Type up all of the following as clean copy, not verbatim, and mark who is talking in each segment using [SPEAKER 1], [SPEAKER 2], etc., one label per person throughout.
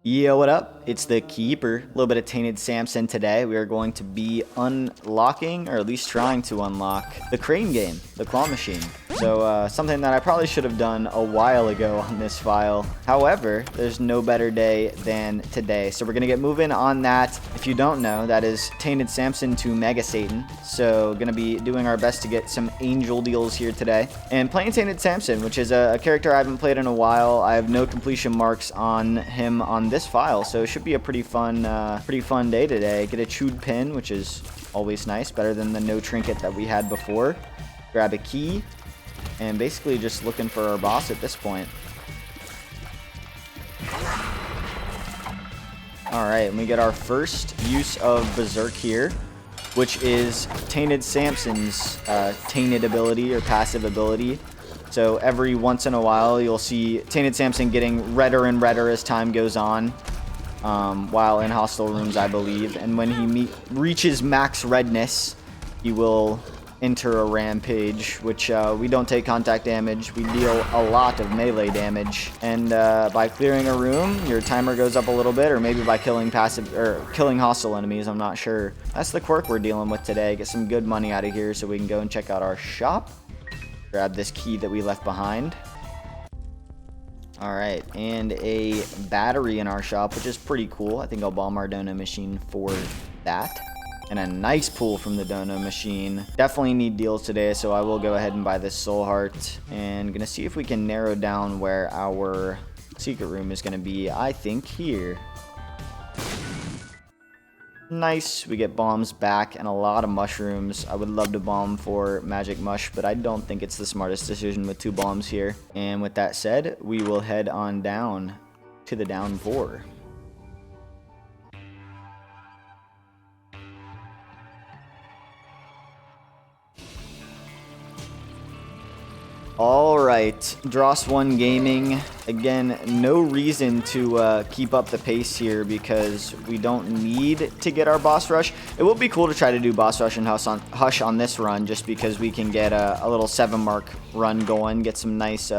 [SPEAKER 1] Yo, what up? It's the Keeper. A little bit of Tainted Samson today. We are going to be unlocking, or at least trying to unlock, the crane game, the claw machine. So, something that I probably should have done a while ago on this file. However, there's no better day than today. So we're going to get moving on that. If you don't know, that is Tainted Samson to Mega Satan. So, going to be doing our best to get some angel deals here today. And playing Tainted Samson, which is a character I haven't played in a while. I have no completion marks on him on this file, so it should be a pretty fun day today. Get a chewed pin, which is always nice, better than the no trinket that we had before. Grab a key, and basically just looking for our boss at this point. Alright, and we get our first use of Berserk here, which is Tainted Samson's tainted ability or passive ability. So every once in a while, you'll see Tainted Samson getting redder and redder as time goes on, while in hostile rooms, I believe. And when he reaches max redness, he will enter a rampage, which we don't take contact damage. We deal a lot of melee damage. And by clearing a room, your timer goes up a little bit, or maybe by killing killing hostile enemies, I'm not sure. That's the quirk we're dealing with today. Get some good money out of here so we can go and check out our shop. Grab this key that we left behind. Alright, and a battery in our shop, which is pretty cool. I think I'll bomb our dono machine for that. And a nice pull from the dono machine. Definitely need deals today, so I will go ahead and buy this soul heart. And gonna see if we can narrow down where our secret room is gonna be. I think here. Nice, we get bombs back and a lot of mushrooms. I would love to bomb for magic mush, but I don't think it's the smartest decision with 2 bombs here. And with that said, we will head on down to the downpour. Alright, Dross1 Gaming. Again, no reason to keep up the pace here because we don't need to get our boss rush. It will be cool to try to do boss rush and hush on this run just because we can get a little 7 mark run going, get some nice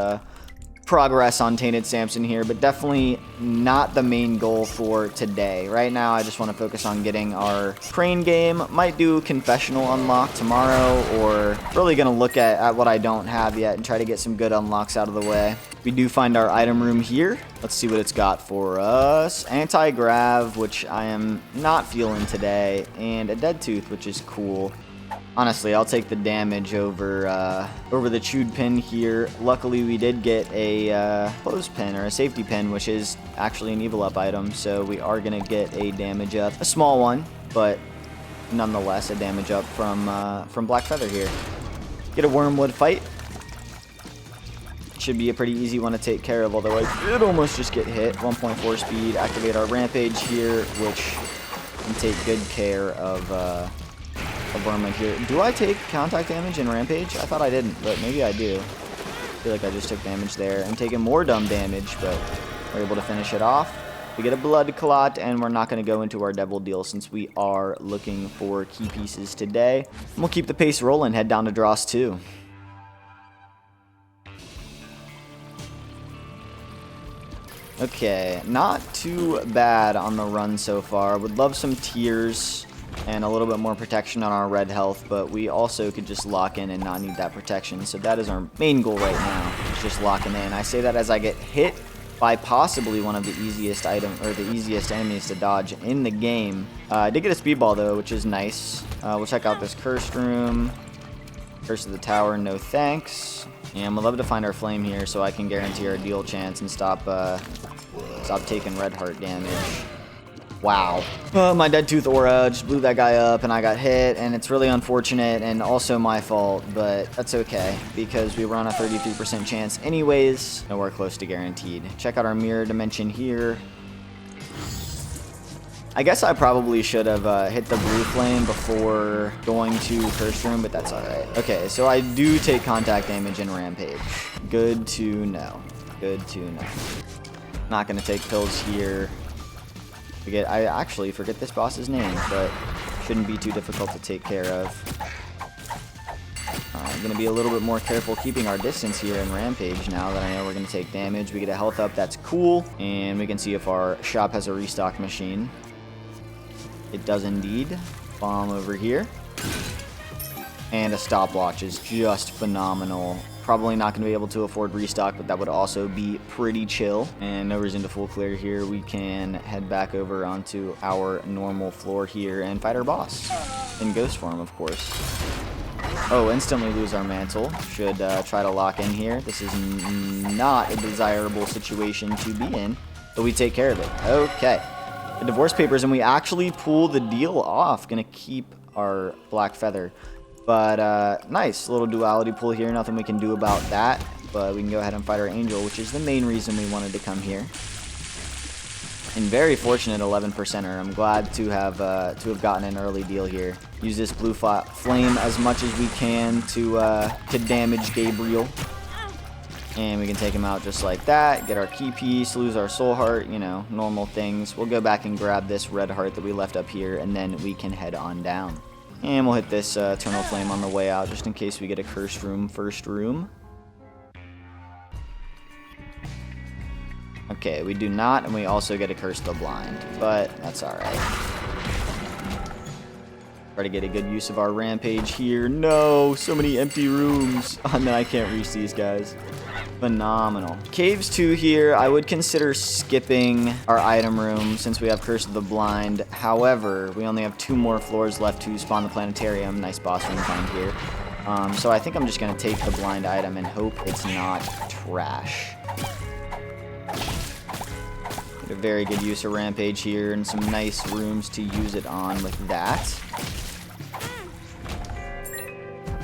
[SPEAKER 1] progress on Tainted Samson here, but definitely not the main goal for today. Right now, I just want to focus on getting our crane game. Might do confessional unlock tomorrow, or really going to look at what I don't have yet and try to get some good unlocks out of the way. We do find our item room here. Let's see what it's got for us. Anti-grav, which I am not feeling today, and a dead tooth, which is cool. Honestly, I'll take the damage over the chewed pin here. Luckily, we did get a closed pin or a safety pin, which is actually an evil up item. So we are going to get a damage up. A small one, but nonetheless a damage up from Black Feather here. Get a wormwood fight. Should be a pretty easy one to take care of, although I did almost just get hit. 1.4 speed. Activate our rampage here, which can take good care of Wormwood here. Do I take contact damage in Rampage? I thought I didn't, but maybe I do. I feel like I just took damage there. I'm taking more dumb damage, but we're able to finish it off. We get a blood clot, and we're not going to go into our devil deal since we are looking for key pieces today. And we'll keep the pace rolling, head down to Dross 2. Okay, not too bad on the run so far. Would love some tears and a little bit more protection on our red health, but we also could just lock in and not need that protection. So that is our main goal right now, is just locking in. I say that as I get hit by possibly one of the easiest enemies to dodge in the game. I did get a speedball though, which is nice. We'll check out this cursed room. Curse of the tower, no thanks. And we'll love to find our flame here so I can guarantee our deal chance and stop taking red heart damage. Wow. My dead tooth aura just blew that guy up and I got hit, and it's really unfortunate and also my fault, but that's okay because we were on a 33% chance anyways. Nowhere close to guaranteed. Check out our mirror dimension here. I guess I probably should have hit the blue flame before going to Cursed Room, but that's alright. Okay, so I do take contact damage in Rampage. Good to know. Good to know. Not going to take pills here. I actually forget this boss's name, but shouldn't be too difficult to take care of. going to be a little bit more careful keeping our distance here in Rampage now that I know we're going to take damage. We get a health up, that's cool. And we can see if our shop has a restock machine. It does indeed. Bomb over here. And a stopwatch is just phenomenal. Probably not going to be able to afford restock, but that would also be pretty chill. And no reason to full clear here. We can head back over onto our normal floor here and fight our boss. In ghost form, of course. Oh, instantly lose our mantle. Should try to lock in here. This is not a desirable situation to be in, but we take care of it. Okay. The divorce papers, and we actually pull the deal off. Gonna keep our black feather. But nice little duality pull here. Nothing we can do about that. But we can go ahead and fight our angel, which is the main reason we wanted to come here. And very fortunate 11%er. I'm glad to have gotten an early deal here. Use this blue flame as much as we can to damage Gabriel. And we can take him out just like that. Get our key piece, lose our soul heart, you know, normal things. We'll go back and grab this red heart that we left up here, and then we can head on down. And we'll hit this Eternal Flame on the way out, just in case we get a Cursed Room first room. Okay, we do not, and we also get a Curse the Blind, but that's alright. Try to get a good use of our Rampage here. No, so many empty rooms. And then I can't reach these guys. Phenomenal. Caves 2 here, I would consider skipping our item room since we have Curse of the Blind. However, we only have 2 more floors left to spawn the planetarium. Nice boss room find here. So I think I'm just going to take the blind item and hope it's not trash. Get a very good use of Rampage here and some nice rooms to use it on with that.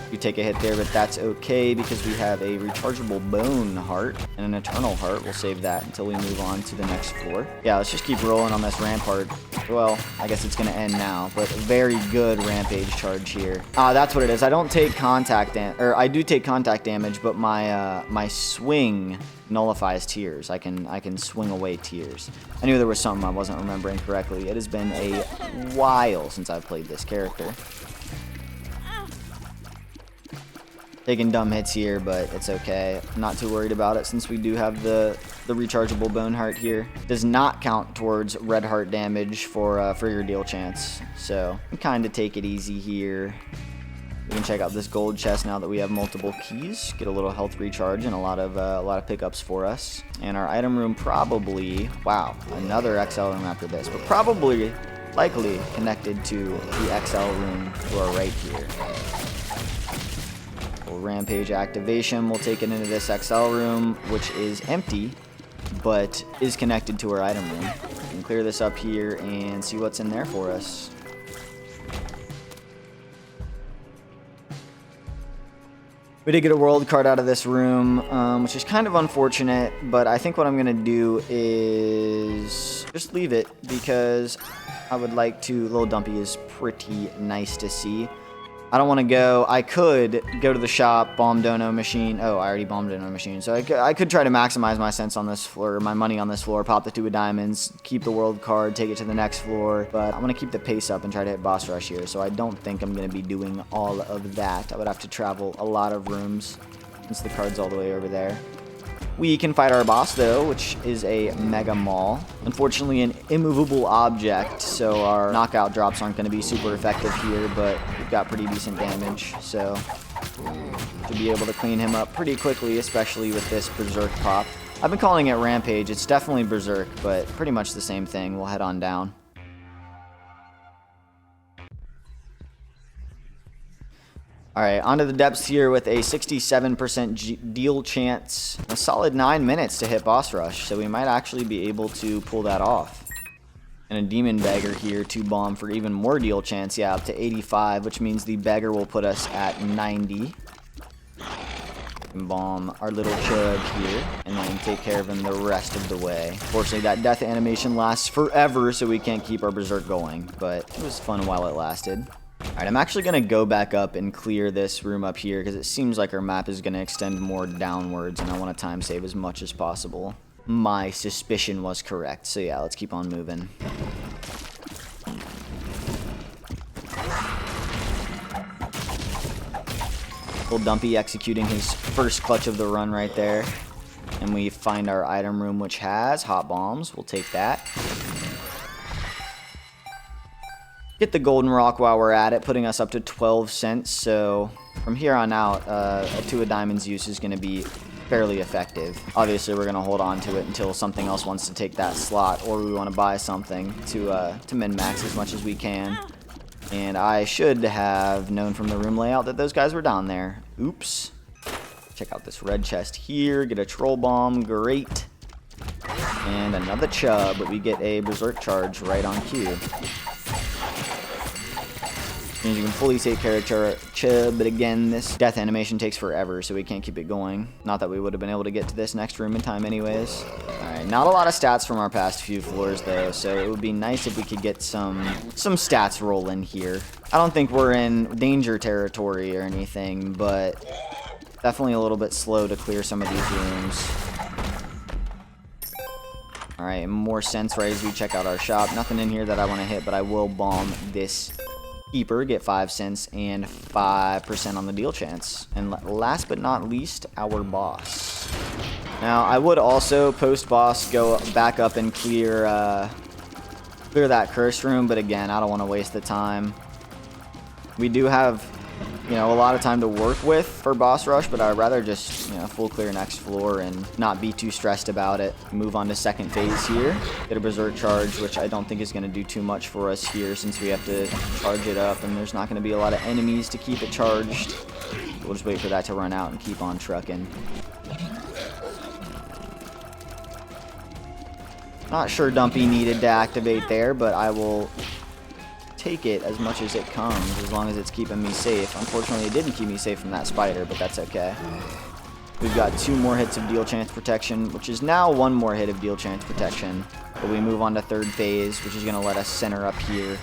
[SPEAKER 1] We take a hit there, but that's okay because we have a rechargeable bone heart and an eternal heart. We'll save that until we move on to the next floor. Yeah, let's just keep rolling on this rampart. Well, I guess it's going to end now, but very good Rampage charge here. That's what it is. I don't take contact I do take contact damage, but my swing nullifies tears. I can swing away tears. I knew there was something I wasn't remembering correctly. It has been a while since I've played this character. Taking dumb hits here, but it's okay. I'm not too worried about it since we do have the rechargeable bone heart here. Does not count towards red heart damage for your deal chance. So kind of take it easy here. We can check out this gold chest now that we have multiple keys. Get a little health recharge and a lot of pickups for us. And our item room probably, wow, another XL room after this, but probably likely connected to the XL room to our right here. Rampage activation, we'll take it into this XL room, which is empty, but is connected to our item room. We can clear this up here and see what's in there for us. We did get a world card out of this room, which is kind of unfortunate, but I think what I'm going to do is just leave it because I would like to. Little Dumpy is pretty nice to see. I don't want to go. I could go to the shop, bomb dono machine. Oh, I already bombed dono machine. So I could try to maximize my cents on this floor, my money on this floor, pop the 2 of diamonds, keep the world card, take it to the next floor. But I'm going to keep the pace up and try to hit boss rush here. So I don't think I'm going to be doing all of that. I would have to travel a lot of rooms since the card's all the way over there. We can fight our boss, though, which is a Mega Maul. Unfortunately, an immovable object, so our knockout drops aren't going to be super effective here, but we've got pretty decent damage, so should be able to clean him up pretty quickly, especially with this Berserk pop. I've been calling it Rampage. It's definitely Berserk, but pretty much the same thing. We'll head on down. Alright, onto the depths here with a 67% deal chance. A solid 9 minutes to hit boss rush, so we might actually be able to pull that off. And a demon beggar here to bomb for even more deal chance. Yeah, up to 85, which means the beggar will put us at 90. Bomb our little chug here, and then take care of him the rest of the way. Fortunately, that death animation lasts forever, so we can't keep our berserk going, but it was fun while it lasted. Alright, I'm actually going to go back up and clear this room up here because it seems like our map is going to extend more downwards and I want to time save as much as possible. My suspicion was correct, so yeah, let's keep on moving. Little Dumpy executing his first clutch of the run right there. And we find our item room, which has hot bombs. We'll take that. Get the golden rock while we're at it, putting us up to 12 cents. So from here on out, a 2 of diamonds use is going to be fairly effective. Obviously, we're going to hold on to it until something else wants to take that slot, or we want to buy something to min-max as much as we can. And I should have known from the room layout that those guys were down there. Oops. Check out this red chest here. Get a troll bomb. Great. And another chub, but we get a berserk charge right on cue. And you can fully take care of chub, but again, this death animation takes forever, so we can't keep it going. Not that we would have been able to get to this next room in time anyways. Alright, not a lot of stats from our past few floors though, so it would be nice if we could get some stats rolling here. I don't think we're in danger territory or anything, but definitely a little bit slow to clear some of these rooms. Alright, more sense right as we check out our shop. Nothing in here that I want to hit, but I will bomb this keeper, get 5 cents and 5% on the deal chance. And last but not least, our boss. Now, I would also, post-boss, go back up and clear that curse room, but again, I don't want to waste the time. We do have, you know, a lot of time to work with for boss rush, but I'd rather just, you know, full clear next floor and not be too stressed about it. Move on to second phase here. Get a berserk charge, which I don't think is going to do too much for us here since we have to charge it up and there's not going to be a lot of enemies to keep it charged. We'll just wait for that to run out and keep on trucking. Not sure Dumpy needed to activate there, but I will take it as much as it comes, as long as it's keeping me safe. Unfortunately, it didn't keep me safe from that spider, but that's okay. We've got 2 more hits of deal chance protection, which is now 1 more hit of deal chance protection. But we move on to third phase, which is going to let us center up here.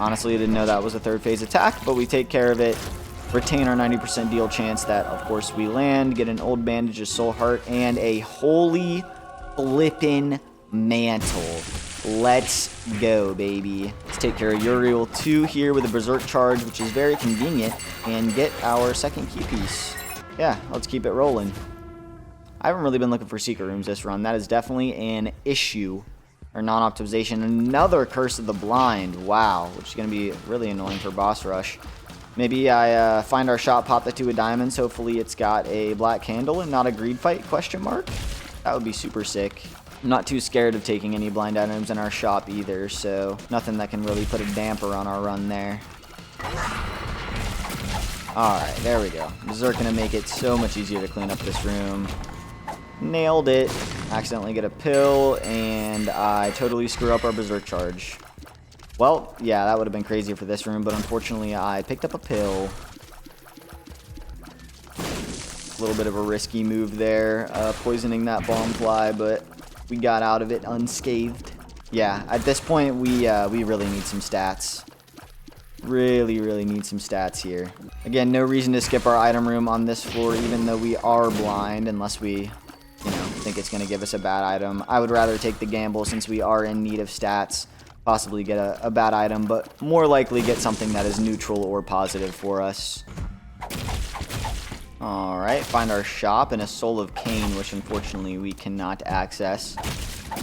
[SPEAKER 1] Honestly, I didn't know that was a third phase attack, but we take care of it. Retain our 90% deal chance that, of course, we land. Get an old bandage, a soul heart, and a holy flippin' mantle. Let's go, baby. Let's take care of Uriel 2 here with a berserk charge, which is very convenient, and get our second key piece. Yeah, let's keep it rolling. I haven't really been looking for secret rooms this run. That is definitely an issue, or non-optimization. Another Curse of the Blind. Wow, which is going to be really annoying for boss rush. Maybe I find our shop, pop the 2 of diamonds. Hopefully it's got a black candle and not a greed fight, question mark. That would be super sick. I'm not too scared of taking any blind items in our shop either, so nothing that can really put a damper on our run there. Alright, there we go. Berserk gonna make it so much easier to clean up this room. Nailed it. Accidentally get a pill, and I totally screw up our berserk charge. Well, yeah, that would have been crazy for this room, but unfortunately I picked up a pill. A little bit of a risky move there, poisoning that bomb fly, but we got out of it unscathed. Yeah, at this point we really need some stats. Really need some stats here. Again, no reason to skip our item room on this floor, even though we are blind, unless we, you know, think it's going to give us a bad item. I would rather take the gamble since we are in need of stats. Possibly get a bad item, but more likely get something that is neutral or positive for us. Alright, find our shop and a Soul of Cain, which unfortunately we cannot access.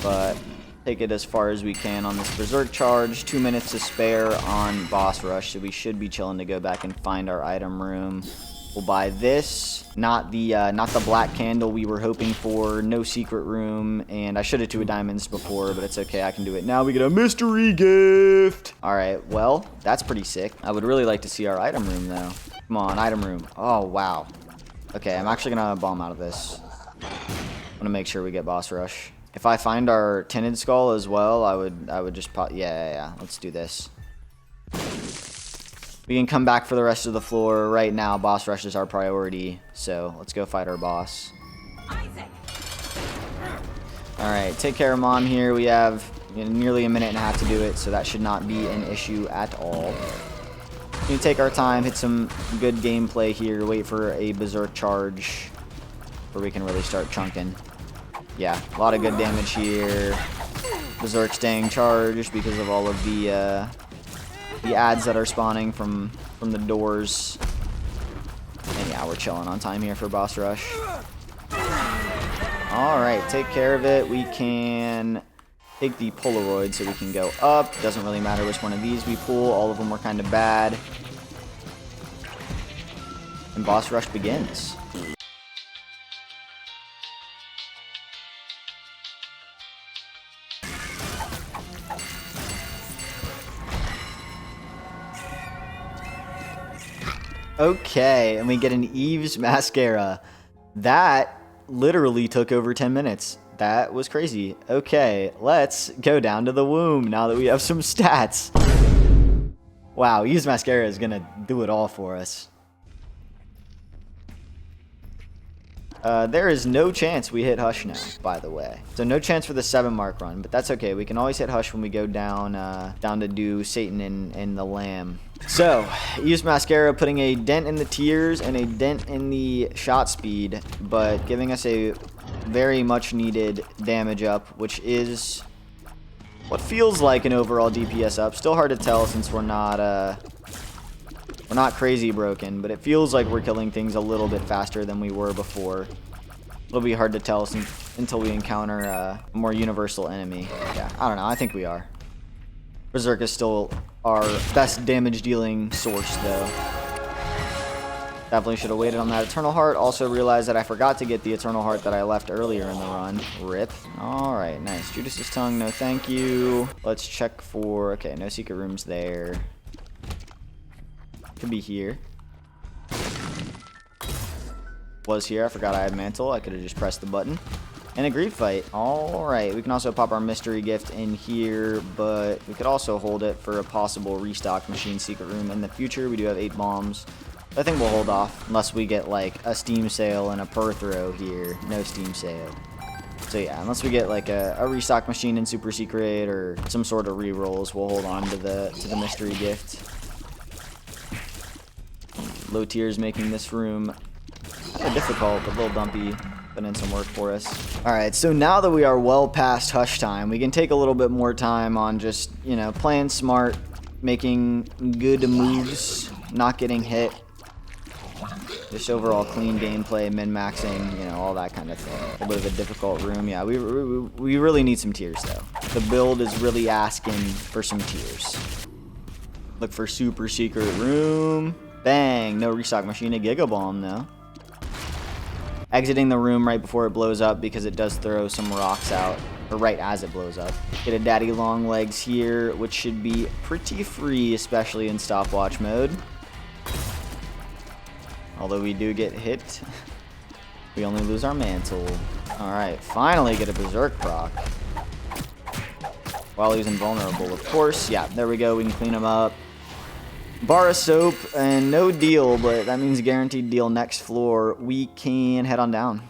[SPEAKER 1] But take it as far as we can on this berserk charge. 2 minutes to spare on boss rush, so we should be chilling to go back and find our item room. We'll buy this, not the black candle we were hoping for, no secret room, and I should have 2 diamonds before, but it's okay, I can do it now. We get a mystery gift! Alright, well, that's pretty sick. I would really like to see our item room, though. Come on, item room. Oh, wow. Okay, I'm actually gonna bomb out of this. I want to make sure we get boss rush. If I find our tinted skull as well, I would just pop. Yeah. Let's do this. We can come back for the rest of the floor. Right now, boss rush is our priority, so let's go fight our boss. Alright, take care of Mom here. We have nearly a minute and a half to do it, so that should not be an issue at all. We can take our time, hit some good gameplay here, wait for a berserk charge, where we can really start chunking. Yeah, a lot of good damage here. Berserk staying charged because of all of the the ads that are spawning from the doors. And yeah, we're chilling on time here for boss rush. Alright, take care of it. We can take the Polaroid so we can go up. Doesn't really matter which one of these we pull. All of them were kind of bad. And boss rush begins. Okay, and we get an Eve's Mascara. That literally took over 10 minutes. That was crazy. Okay, let's go down to the womb now that we have some stats. Wow, Eve's Mascara is gonna do it all for us. There is no chance we hit Hush now, by the way. So no chance for the 7 mark run, but that's okay. We can always hit Hush when we go down down to do Satan and the Lamb. So, Eve's Mascara putting a dent in the tears and a dent in the shot speed, but giving us a very much needed damage up, which is what feels like an overall DPS up. Still hard to tell since we're not crazy broken, but it feels like we're killing things a little bit faster than we were before. It'll be hard to tell until we encounter a more universal enemy. Yeah, I don't know. I think we are. Berserk is still our best damage dealing source, though. Definitely should have waited on that Eternal Heart. Also realized that I forgot to get the Eternal Heart that I left earlier in the run. RIP. Alright, nice. Judas's Tongue, no thank you. Let's check for... Okay, no secret rooms there. Could be here. Was here. I forgot I had Mantle. I could have just pressed the button. And a Greed Fight. Alright, we can also pop our Mystery Gift in here, but we could also hold it for a possible restock Machine Secret Room in the future. We do have 8 bombs. I think we'll hold off unless we get like a Steam Sale and a per throw here. No Steam Sale. So yeah, unless we get like a restock machine in Super Secret or some sort of rerolls, we'll hold on to the Mystery Gift. Low tiers making this room kind of difficult, but a little dumpy. Put in some work for us. Alright, so now that we are well past Hush time, we can take a little bit more time on just, you know, playing smart, making good moves, not getting hit. Just overall clean gameplay, min-maxing, you know, all that kind of thing. A little bit of a difficult room. Yeah, we really need some tiers, though. The build is really asking for some tiers. Look for Super Secret Room. Bang! No restock machine, a Giga Bomb, though. Exiting the room right before it blows up because it does throw some rocks out, or right as it blows up. Get a Daddy Long Legs here, which should be pretty free, especially in stopwatch mode. Although we do get hit, we only lose our Mantle. Alright, finally get a Berserk proc. While he's invulnerable, of course. Yeah, there we go, we can clean him up. Bar of soap and no deal, but that means guaranteed deal next floor. We can head on down.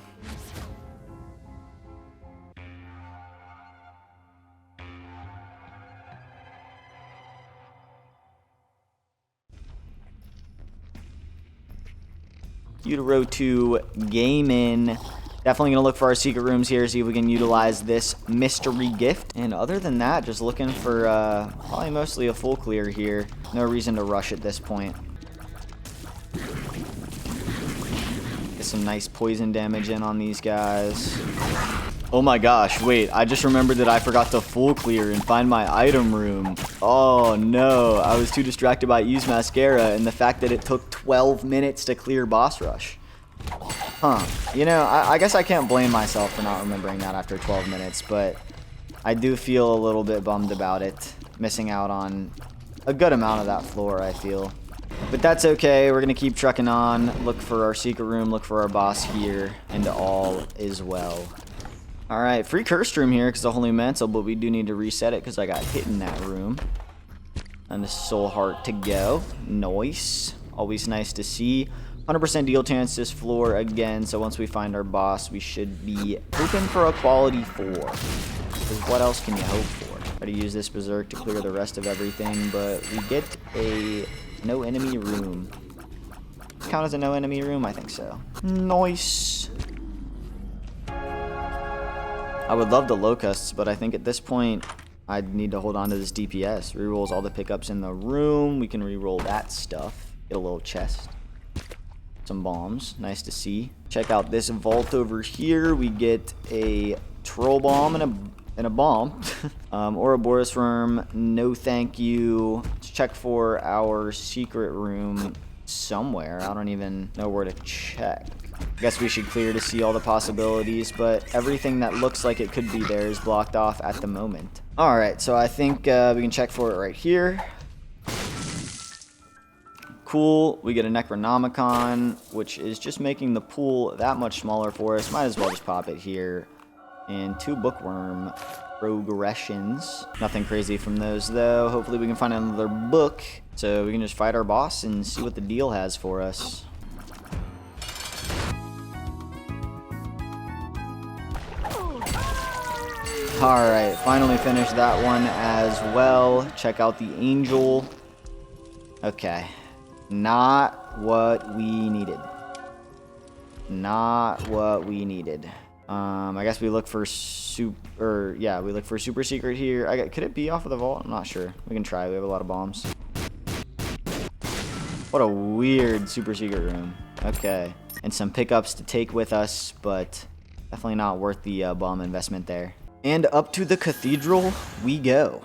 [SPEAKER 1] Utero 2 Gaming. Definitely gonna look for our secret rooms here, see if we can utilize this mystery gift. And other than that, just looking for probably mostly a full clear here. No reason to rush at this point. Get some nice poison damage in on these guys. Oh my gosh, wait, I just remembered that I forgot to full clear and find my item room. Oh no, I was too distracted by Eve's Mascara and the fact that it took 12 minutes to clear boss rush. Huh. You know, I guess I can't blame myself for not remembering that after 12 minutes, but I do feel a little bit bummed about it. Missing out on a good amount of that floor, I feel. But that's okay. We're going to keep trucking on. Look for our secret room. Look for our boss here. And all is well. Alright, free cursed room here because of Holy Mantle, but we do need to reset it because I got hit in that room. And the Soul Heart to go. Nice. Always nice to see. 100% deal chance this floor again, so once we find our boss, we should be hoping for a quality 4. Because what else can you hope for? Try to use this Berserk to clear the rest of everything, but we get a no enemy room. Count as a no enemy room? I think so. Nice. I would love the locusts, but I think at this point, I need to hold on to this DPS. Rerolls all the pickups in the room. We can reroll that stuff. Get a little chest. Some bombs. Nice to see. Check out this vault over here. We get a troll bomb and a bomb. Ouroboros worm. No thank you. Let's check for our secret room somewhere. I don't even know where to check. I guess we should clear to see all the possibilities, but everything that looks like it could be there is blocked off at the moment. Alright, so I think we can check for it right here. Cool. We get a Necronomicon, which is just making the pool that much smaller for us. Might as well just pop it here. And 2 bookworm progressions. Nothing crazy from those, though. Hopefully we can find another book, so we can just fight our boss and see what the deal has for us. Alright, finally finished that one as well. Check out the angel. Okay. Not what we needed. Not what we needed. I guess we look for we look for super secret here. Could it be off of the vault? I'm not sure. We can try. We have a lot of bombs. What a weird super secret room. Okay. And some pickups to take with us, but definitely not worth the bomb investment there. And up to the cathedral we go.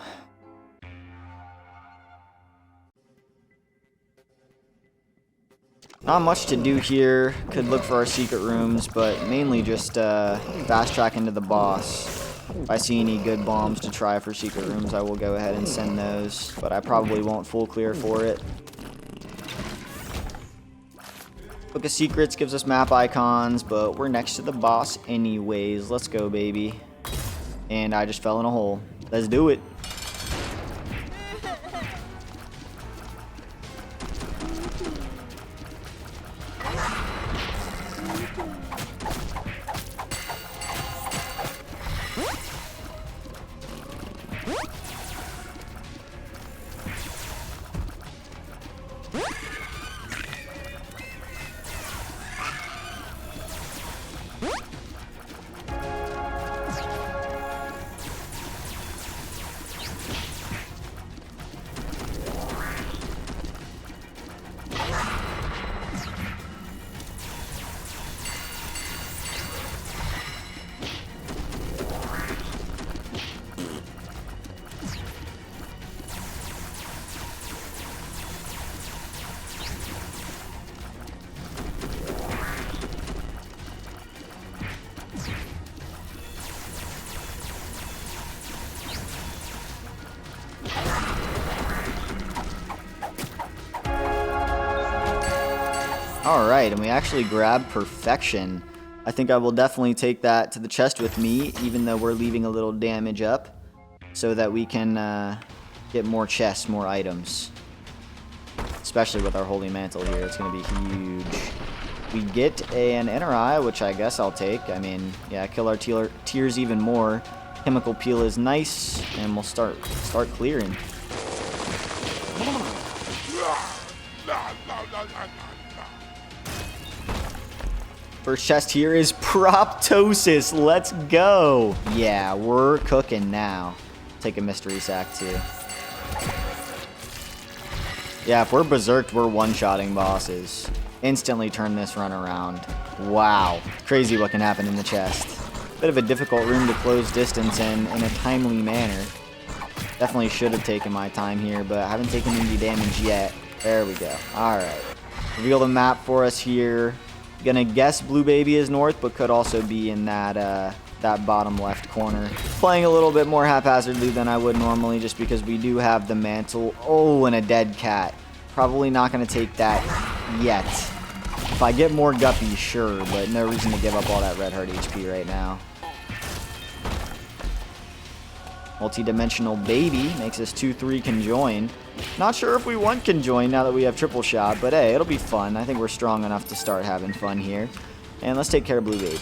[SPEAKER 1] Not much to do here. Could look for our secret rooms, but mainly just fast track into the boss. If I see any good bombs to try for secret rooms, I will go ahead and send those, but I probably won't full clear for it. Book of Secrets gives us map icons, but we're next to the boss anyways. Let's go, baby. And I just fell in a hole. Let's do it. Alright, and we actually grabbed perfection. I think I will definitely take that to the chest with me, even though we're leaving a little damage up, so that we can get more chests, more items. Especially with our holy mantle here, it's going to be huge. We get an inner eye, which I guess I'll take. I mean, yeah, kill our tears even more. Chemical peel is nice, and we'll start clearing. First chest here is Proptosis. Let's go. Yeah, we're cooking now. Take a mystery sack too. Yeah, if we're berserked, we're one-shotting bosses. Instantly turn this run around. Wow. Crazy what can happen in the chest. Bit of a difficult room to close distance in a timely manner. Definitely should have taken my time here, but I haven't taken any damage yet. There we go. Alright. Reveal the map for us here. Gonna guess Blue Baby is north, but could also be in that bottom left corner. Playing a little bit more haphazardly than I would normally, just because we do have the mantle. Oh, and a dead cat. Probably not gonna take that yet. If I get more guppies, sure, but no reason to give up all that red heart HP right now. Multi-dimensional baby makes us 2-3 conjoined. Not sure if we want conjoined now that we have triple shot, but hey, it'll be fun. I think we're strong enough to start having fun here. And let's take care of Blue Baby.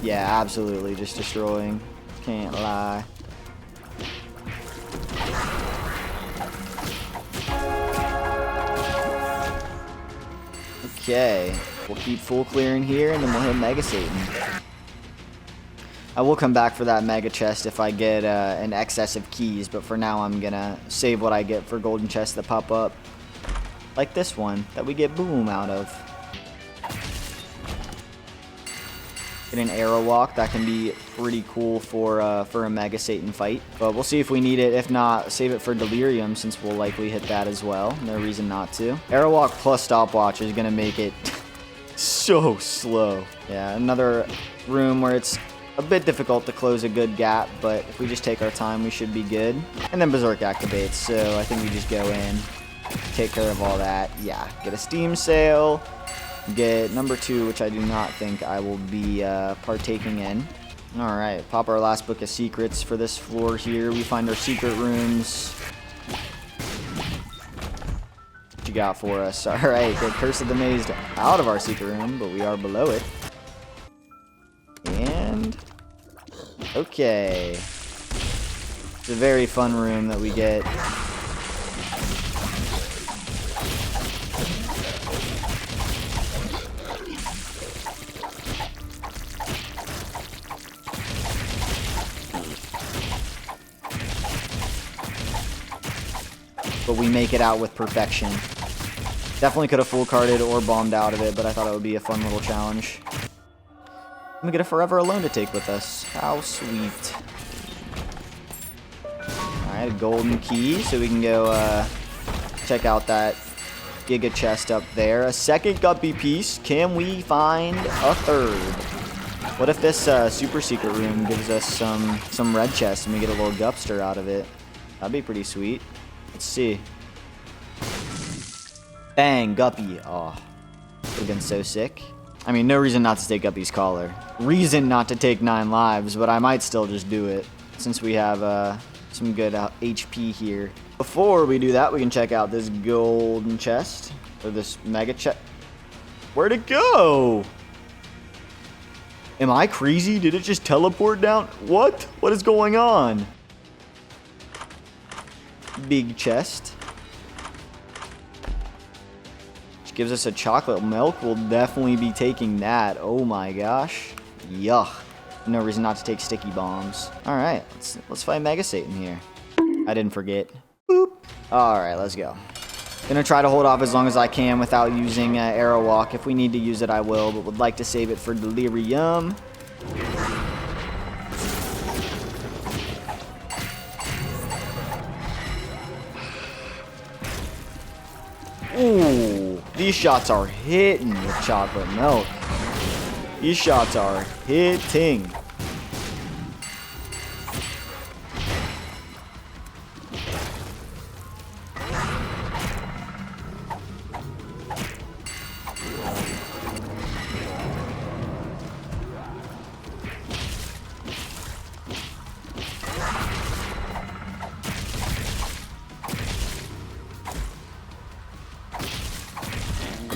[SPEAKER 1] Yeah, absolutely, just destroying. Can't lie. Okay, we'll keep full clearing here, and then we'll hit Mega Satan. I will come back for that Mega Chest if I get an excess of keys, but for now I'm gonna save what I get for golden chests that pop up. Like this one, that we get boom out of. Get an arrow walk, that can be pretty cool for a Mega Satan fight. But we'll see if we need it. If not, save it for Delirium, since we'll likely hit that as well. No reason not to. Arrow walk plus stopwatch is gonna make it so slow. Yeah, another room where it's a bit difficult to close a good gap, but if we just take our time, we should be good. And then Berserk activates, so I think we just go in, take care of all that. Yeah, get a Steam Sale. Get number 2, which I do not think I will be partaking in. Alright, pop our last book of secrets for this floor here. We find our secret rooms. What you got for us? Alright, get Curse of the Maze out of our secret room, but we are below it. And... okay. It's a very fun room that we get. But we make it out with perfection. Definitely could have full carded or bombed out of it, but I thought it would be a fun little challenge. We get a Forever Alone to take with us. How sweet. Alright, a golden key, so we can go check out that Giga chest up there. A second Guppy piece. Can we find a third? What if this super secret room gives us some red chests and we get a little Gupster out of it? That'd be pretty sweet. Let's see. Bang, Guppy. Oh, would have been so sick. I mean, no reason not to take Guppy's collar. Reason not to take 9 lives, but I might still just do it since we have some good HP here. Before we do that, we can check out this golden chest or this mega chest. Where'd it go? Am I crazy? Did it just teleport down? What? What is going on? Big chest. Which gives us a chocolate milk. We'll definitely be taking that. Oh my gosh. Yuck. No reason not to take sticky bombs. Alright, let's fight Mega Satan here. I didn't forget. Boop. Alright, let's go. Gonna try to hold off as long as I can without using Arrow Walk. If we need to use it, I will, but would like to save it for Delirium. Ooh, these shots are hitting with chocolate milk. These shots are hitting.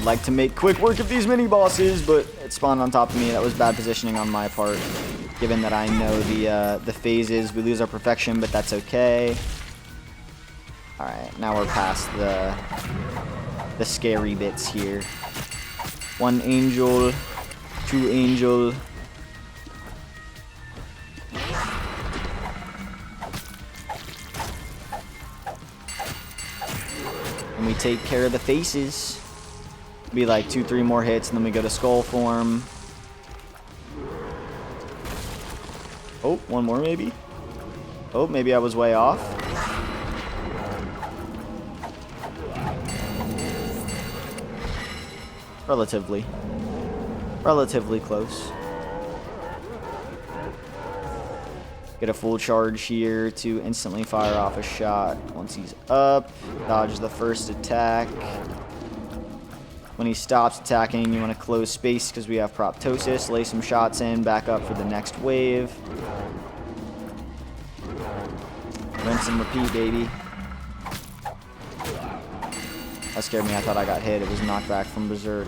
[SPEAKER 1] Like to make quick work of these mini bosses, but it spawned on top of me. That was bad positioning on my part, given that I know the phases. We lose our perfection, but that's okay. All right, now we're past the scary bits here. 1 angel, 2 angel. And we take care of the faces. Be like 2-3 more hits, and then we go to skull form. Oh, 1 more maybe. Oh, maybe I was way off. Relatively close. Get a full charge here to instantly fire off a shot once he's up. Dodge the first attack. When he stops attacking, you want to close space because we have Proptosis. Lay some shots in, back up for the next wave. Rinse and repeat, baby. That scared me. I thought I got hit. It was knocked back from Berserk.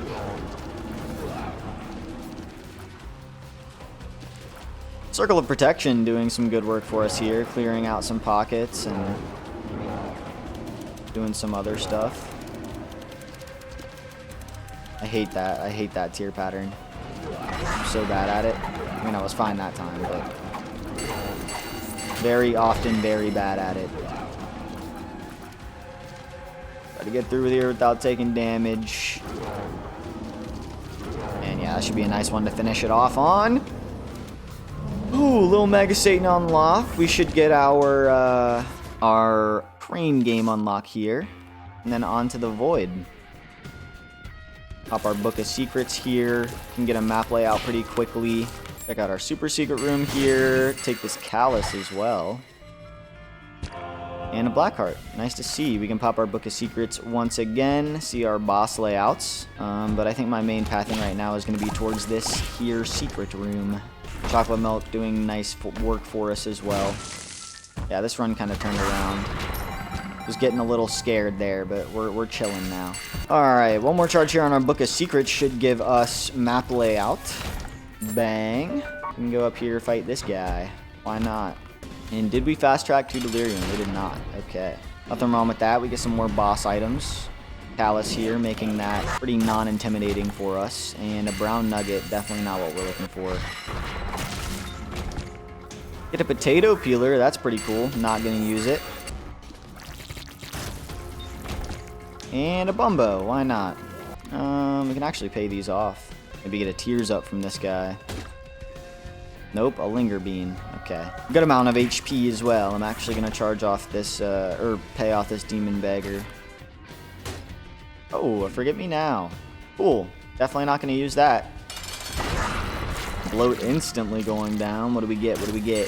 [SPEAKER 1] Circle of Protection doing some good work for us here. Clearing out some pockets and doing some other stuff. I hate that. I hate that tier pattern. I'm so bad at it. I mean, I was fine that time, but very often very bad at it. Try to get through here without taking damage. And yeah, that should be a nice one to finish it off on. Ooh, little Mega Satan unlock. We should get our crane game unlock here. And then on to the Void. Pop our Book of Secrets here. Can get a map layout pretty quickly. Check out our super secret room here. Take this Callus as well. And a Blackheart. Nice to see. We can pop our Book of Secrets once again. See our boss layouts. But I think my main pathing right now is going to be towards this here secret room. Chocolate Milk doing nice work for us as well. Yeah, this run kind of turned around. Was getting a little scared there, but we're chilling now. Alright, one more charge here on our Book of Secrets should give us map layout. Bang. We can go up here, fight this guy. Why not? And did we fast track to Delirium? We did not. Okay. Nothing wrong with that. We get some more boss items. Callus here, making that pretty non-intimidating for us. And a brown nugget, definitely not what we're looking for. Get a potato peeler, that's pretty cool. Not gonna use it. And a Bumbo, why not? We can actually pay these off. Maybe get a Tears Up from this guy. Nope, a Linger Bean. Okay. Good amount of HP as well. I'm actually going to charge off this, or pay off this Demon Beggar. Oh, Forget Me Now. Cool. Definitely not going to use that. Bloat instantly going down. What do we get? What do we get?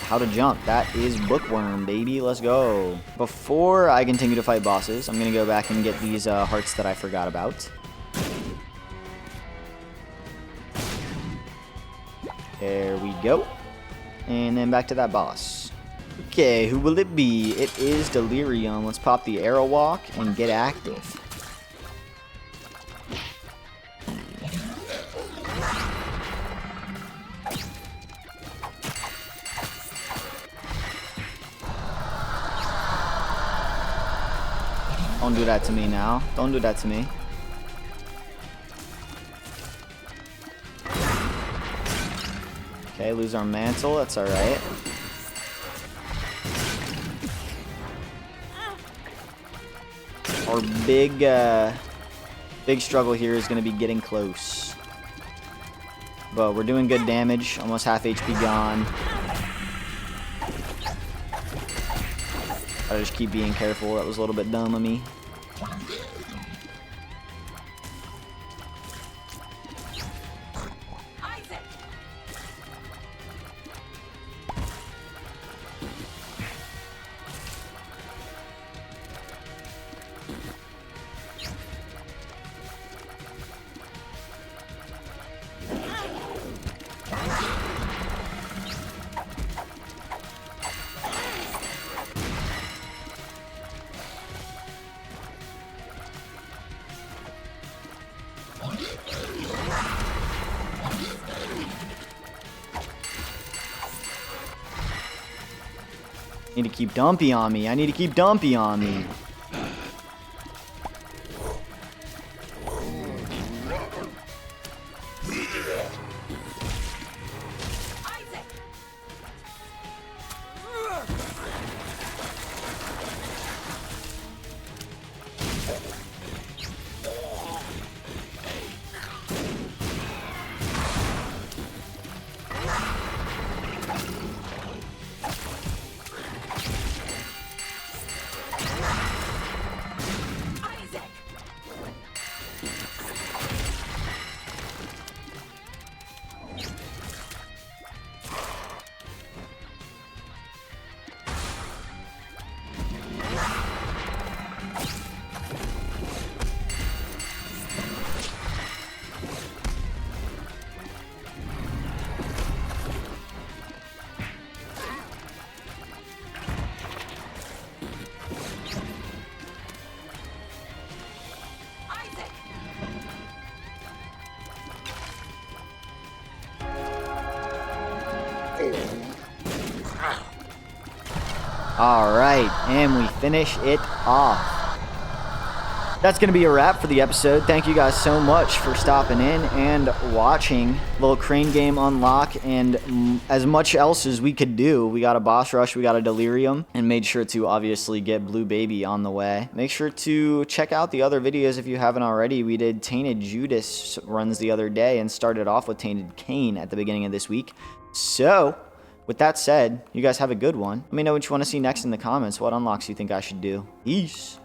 [SPEAKER 1] How to jump. That is Bookworm, baby. Let's go. Before I continue to fight bosses, I'm going to go back and get these hearts that I forgot about. There we go. And then back to that boss. Okay, who will it be? It is Delirium. Let's pop the Arrow Walk and get active. Don't do that to me now. Don't do that to me. Okay, lose our mantle. That's alright. Our big struggle here is going to be getting close. But we're doing good damage. Almost half HP gone. I just keep being careful. That was a little bit dumb of me. Need to keep Dumpy on me. I need to keep Dumpy on me. Alright, and we finish it off. that's going to be a wrap for the episode. Thank you guys so much for stopping in and watching. Little crane game unlock and as much else as we could do. We got a boss rush, we got a delirium, and made sure to obviously get Blue Baby on the way. Make sure to check out the other videos if you haven't already. We did Tainted Judas runs the other day and started off with Tainted Cain at the beginning of this week. So, with that said, you guys have a good one. Let me know what you want to see next in the comments. What unlocks you think I should do. Peace.